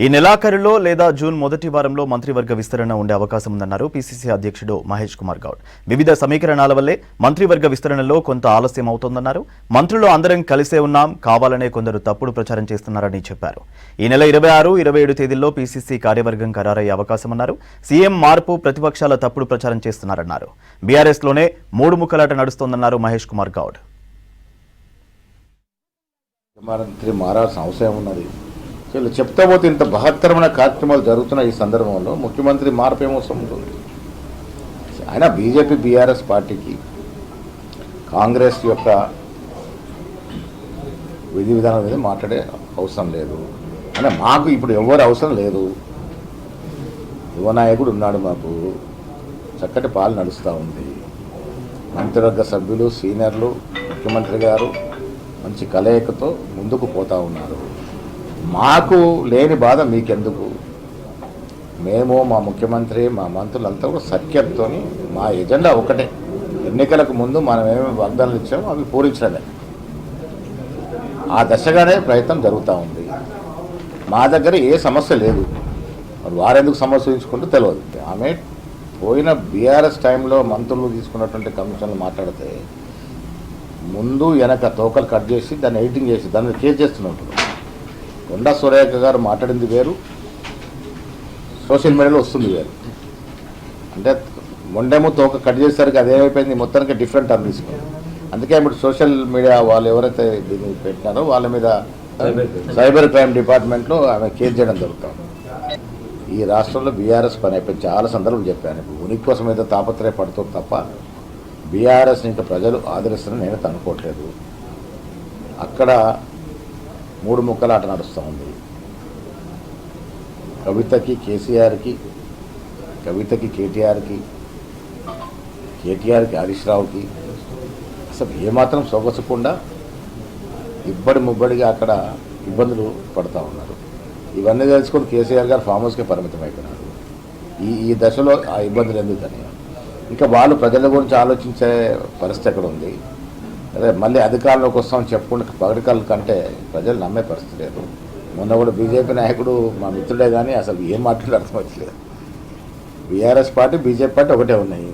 ఈ నెలాఖరులో లేదా జూన్ మొదటి వారంలో మంత్రివర్గ విస్తరణ ఉండే అవకాశం ఉందన్నారు పీసీసీ అధ్యక్షుడు మహేష్ కుమార్ గౌడ్. వివిధ సమీకరణాల వల్లే మంత్రివర్గ విస్తరణలో కొంత ఆలస్యం అవుతోందన్నారు. మంత్రులు అందరం కలిసే ఉన్నాం, కావాలనే కొందరు తప్పుడు ప్రచారం చేస్తున్నారని చెప్పారు. ఈ నెల 26, 27 తేదీల్లో పీసీసీ కార్యవర్గం ఖరారయ్యే అవకాశమన్నారు. సీఎం మార్పు ప్రతిపక్షాల తప్పుడు ప్రచారం చేస్తున్నారన్నారు. బీఆర్ఎస్లోనే మూడు ముక్కలాట నడుస్తోందన్నారు మహేష్ కుమార్ గౌడ్. మంత్రి మారాల్సిన అవసరం ఉన్నది. చెప్తా పోతే ఇంత బహత్తరమైన కార్యక్రమాలు జరుగుతున్న ఈ సందర్భంలో ముఖ్యమంత్రి మార్పు ఏమవసరం ఉంటుంది? ఆయన బీజేపీ బీఆర్ఎస్ పార్టీకి కాంగ్రెస్ యొక్క విధి విధానం మీద మాట్లాడే అవసరం లేదు. అంటే మాకు ఇప్పుడు ఎవరు అవసరం లేదు. యువ నాయకుడు ఉన్నాడు, మాకు చక్కటి పాలన నడుస్తూ ఉంది. మంత్రివర్గ సభ్యులు, సీనియర్లు, ముఖ్యమంత్రి గారు మంచి కలయికతో ముందుకు పోతూ ఉన్నారు. మాకు లేని బాధ మీకెందుకు? మేము, మా ముఖ్యమంత్రి, మా మంత్రులంతా కూడా సఖ్యతతో మా ఎజెండా ఒకటే. ఎన్నికలకు ముందు మనం ఏమేమి వాగ్దానాలు ఇచ్చామో అవి పూరించడమే. ఆ దశగానే ప్రయత్నం జరుగుతూ ఉంది. మా దగ్గర ఏ సమస్య లేదు. మరి వారెందుకు సమస్య ఉంచుకుంటూ తెలియదు. ఆమె పోయిన బీఆర్ఎస్ టైంలో మంత్రులు తీసుకున్నటువంటి కమిషన్లు మాట్లాడితే ముందు వెనక తోకలు కట్ చేసి దాన్ని ఎడిటింగ్ చేసి దాన్ని కేసు చేస్తున్నట్టు. కొండా సురేఖ గారు మాట్లాడింది వేరు, సోషల్ మీడియాలో వస్తుంది వేరు. అంటే మొండేమో తోక కట్ చేసేసరికి అదేమైపోయింది, మొత్తానికి డిఫరెంట్ టర్న్ తీసుకుంది. అందుకే ఇప్పుడు సోషల్ మీడియా వాళ్ళు ఎవరైతే దీన్ని పెట్టినారో వాళ్ళ మీద సైబర్ క్రైమ్ డిపార్ట్మెంట్లో ఆమె కేసు చేయడం జరుగుతుంది. ఈ రాష్ట్రంలో బీఆర్ఎస్ పని అయిపోయింది. చాలా సందర్భం చెప్పాను. ఇప్పుడు ఉనికి కోసం అయితే తాపత్రయపడుతుంది తప్ప బీఆర్ఎస్ని ఇంకా ప్రజలు ఆదరిస్తారని నేను అనుకోవట్లేదు. అక్కడ మూడు ముక్కలాట నడుస్తూ ఉంది. కవితకి కేసీఆర్కి, కవితకి కేటీఆర్కి, కేటీఆర్కి హరీష్ రావుకి అసలు ఏమాత్రం సొగసకుండా ఇబ్బడి ముబ్బడిగా అక్కడ ఇబ్బందులు పడుతూ ఉన్నారు. ఇవన్నీ తెలుసుకొని కేసీఆర్ గారు ఫామ్ హౌస్కే పరిమితం అయిపోయినారు. ఈ దశలో ఆ ఇబ్బందులు ఎందుకని ఇంకా వాళ్ళు ప్రజల గురించి ఆలోచించే పరిస్థితి ఎక్కడ ఉంది? అదే మళ్ళీ అధికారంలోకి వస్తామని చెప్పుకుంటే పగటికాల కంటే ప్రజలు నమ్మే పరిస్థితి లేదు. మొన్న కూడా బీజేపీ నాయకుడు మా మిత్రుడే కానీ అసలు ఏం మాట్లాడే అర్థమవుతలేదు. బీఆర్ఎస్ పార్టీ, బీజేపీ పార్టీ ఒకటే ఉన్నాయి.